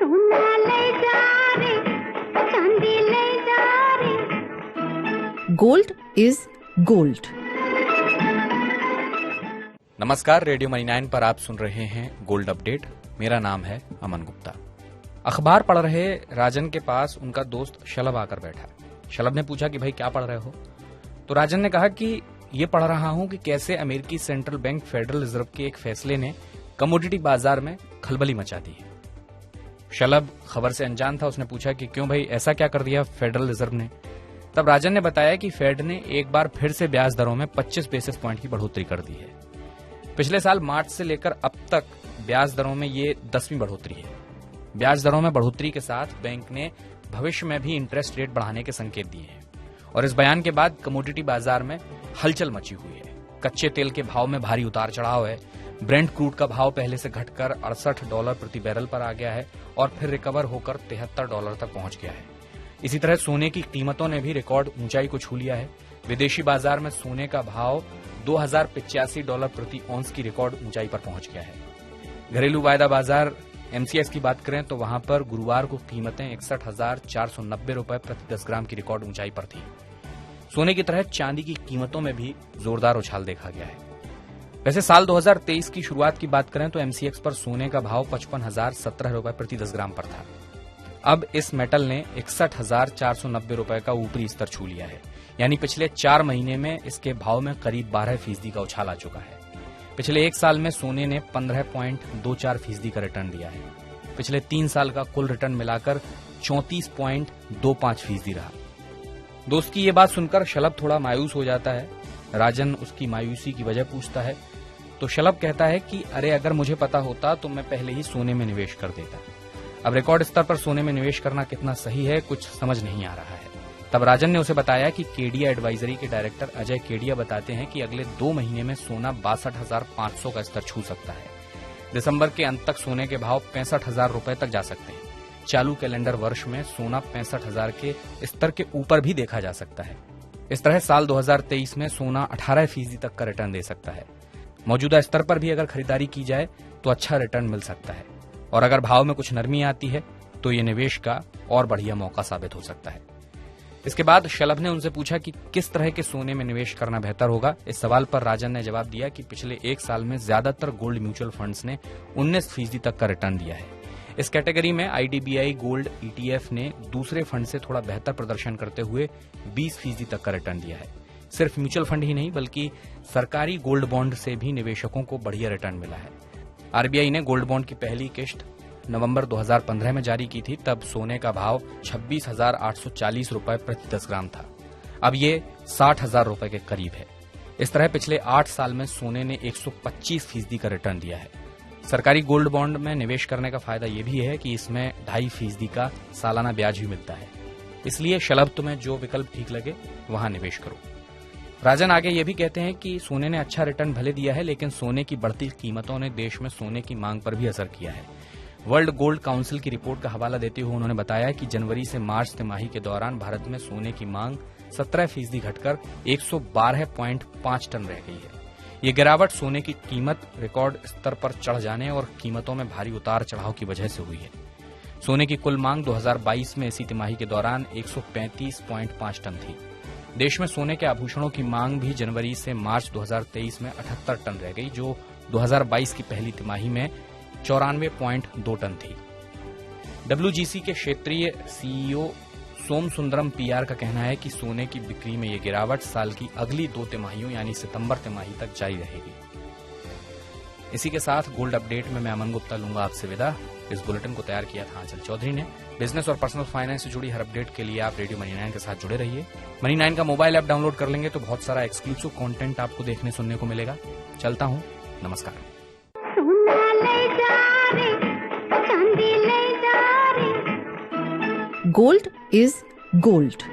सोना ले जा रे, चांदी ले जा रे। Gold is gold. नमस्कार, रेडियो मनी 9 पर आप सुन रहे हैं गोल्ड अपडेट। मेरा नाम है अमन गुप्ता। अखबार पढ़ रहे राजन के पास उनका दोस्त शलभ आकर बैठा। शलभ ने पूछा कि भाई क्या पढ़ रहे हो? तो राजन ने कहा कि ये पढ़ रहा हूं कि कैसे अमेरिकी सेंट्रल बैंक फेडरल रिजर्व के एक फैसले ने कमोडिटी बाजार में खलबली मचा दी है। शलभ खबर से अनजान था। उसने पूछा कि क्यों भाई, ऐसा क्या कर दिया फेडरल रिजर्व ने? तब राजन ने बताया कि फेड ने एक बार फिर से ब्याज दरों में 25 बेसिस पॉइंट की बढ़ोतरी कर दी है। पिछले साल मार्च से लेकर अब तक ब्याज दरों में ये 10वीं बढ़ोतरी है। ब्याज दरों में बढ़ोतरी के साथ बैंक ने भविष्य में भी इंटरेस्ट रेट बढ़ाने के संकेत दिए हैं और इस बयान के बाद कमोडिटी बाजार में हलचल मची हुई है। कच्चे तेल के भाव में भारी उतार चढ़ाव है। ब्रेंट क्रूड का भाव पहले से घटकर $68 प्रति बैरल पर आ गया है और फिर रिकवर होकर $73 तक पहुंच गया है। इसी तरह सोने की कीमतों ने भी रिकॉर्ड ऊंचाई को छू लिया है। विदेशी बाजार में सोने का भाव $2085 प्रति औंस की रिकॉर्ड ऊंचाई पर पहुंच गया है। घरेलू वायदा बाजार एमसीएक्स की बात करें तो वहां पर गुरुवार को कीमतें 61,490 रुपए प्रति 10 ग्राम की रिकॉर्ड ऊंचाई पर थी। सोने की तरह चांदी की कीमतों में भी जोरदार उछाल देखा गया है। वैसे साल 2023 की शुरुआत की बात करें तो एमसीएक्स पर सोने का भाव 55,017 रुपए प्रति 10 ग्राम पर था। अब इस मेटल ने 61,490 रुपए का ऊपरी स्तर छू लिया है, यानी पिछले 4 महीने में इसके भाव में करीब 12% का उछाल आ चुका है। पिछले एक साल में सोने ने 15.24% का रिटर्न दिया है। पिछले 3 साल का कुल रिटर्न मिलाकर 34.25% रहा। दोस्त की ये बात सुनकर शलभ थोड़ा मायूस हो जाता है। राजन उसकी मायूसी की वजह पूछता है तो शलभ कहता है कि अरे, अगर मुझे पता होता तो मैं पहले ही सोने में निवेश कर देता। अब रिकॉर्ड स्तर पर सोने में निवेश करना कितना सही है, कुछ समझ नहीं आ रहा है। तब राजन ने उसे बताया कि केडिया एडवाइजरी के डायरेक्टर अजय केडिया बताते हैं कि अगले 2 महीने में सोना 62,500 का स्तर छू सकता है। दिसंबर के अंत तक सोने के भाव 65,000 रुपए तक जा सकते हैं। चालू कैलेंडर वर्ष में सोना 65,000 के स्तर के ऊपर भी देखा जा सकता है। इस तरह साल 2023 में सोना 18% तक का रिटर्न दे सकता है। मौजूदा स्तर पर भी अगर खरीदारी की जाए तो अच्छा रिटर्न मिल सकता है और अगर भाव में कुछ नरमी आती है तो ये निवेश का और बढ़िया मौका साबित हो सकता है। इसके बाद शलभ ने उनसे पूछा कि किस तरह के सोने में निवेश करना बेहतर होगा। इस सवाल पर राजन ने जवाब दिया कि पिछले 1 साल में ज्यादातर गोल्ड म्यूचुअल फंड्स ने 19% तक का रिटर्न दिया है। इस कैटेगरी में आईडीबीआई गोल्ड ईटीएफ ने दूसरे फंड से थोड़ा बेहतर प्रदर्शन करते हुए 20% तक का रिटर्न दिया है। सिर्फ म्यूचुअल फंड ही नहीं बल्कि सरकारी गोल्ड बॉन्ड से भी निवेशकों को बढ़िया रिटर्न मिला है। आरबीआई ने गोल्ड बॉन्ड की पहली किश्त नवंबर 2015 में जारी की थी। तब सोने का भाव 26,840 रुपए प्रति 10 ग्राम था। अब ये 60,000 रुपए के करीब है। इस तरह पिछले 8 साल में सोने ने 125% का रिटर्न दिया है। सरकारी गोल्ड बॉन्ड में निवेश करने का फायदा यह भी है कि इसमें 2.5% का सालाना ब्याज भी मिलता है। इसलिए शलभ तुम्हें जो विकल्प ठीक लगे वहां निवेश करो। राजन आगे ये भी कहते हैं कि सोने ने अच्छा रिटर्न भले दिया है, लेकिन सोने की बढ़ती कीमतों ने देश में सोने की मांग पर भी असर किया है। वर्ल्ड गोल्ड काउंसिल की रिपोर्ट का हवाला देते हुए उन्होंने बताया कि जनवरी से मार्च तिमाही के दौरान भारत में सोने की मांग 17% घटकर 112.5 टन रह गई है। ये गिरावट सोने की कीमत रिकॉर्ड स्तर पर चढ़ जाने और कीमतों में भारी उतार चढ़ाव की वजह से हुई है। सोने की कुल मांग 2022 में इसी तिमाही के दौरान 135.5 टन थी। देश में सोने के आभूषणों की मांग भी जनवरी से मार्च 2023 में 78 टन रह गई, जो 2022 की पहली तिमाही में 94.2 टन थी। डब्ल्यूजीसी के क्षेत्रीय सीईओ सोम सुंदरम पीआर का कहना है कि सोने की बिक्री में ये गिरावट साल की अगली 2 तिमाहियों यानी सितंबर तिमाही तक जारी रहेगी। इसी के साथ गोल्ड अपडेट में मैं अमन गुप्ता लूंगा आपसे विदा। इस बुलेटिन को तैयार किया था आंचल चौधरी ने। बिजनेस और पर्सनल फाइनेंस से जुड़ी हर अपडेट के लिए आप रेडियो मनी 9 के साथ जुड़े रहिए। मनी 9 का मोबाइल ऐप डाउनलोड कर लेंगे तो बहुत सारा एक्सक्लूसिव कंटेंट आपको देखने सुनने को मिलेगा। चलता हूं, नमस्कार। सोना ले जा रे, चांदी ले जा रे। Gold is gold.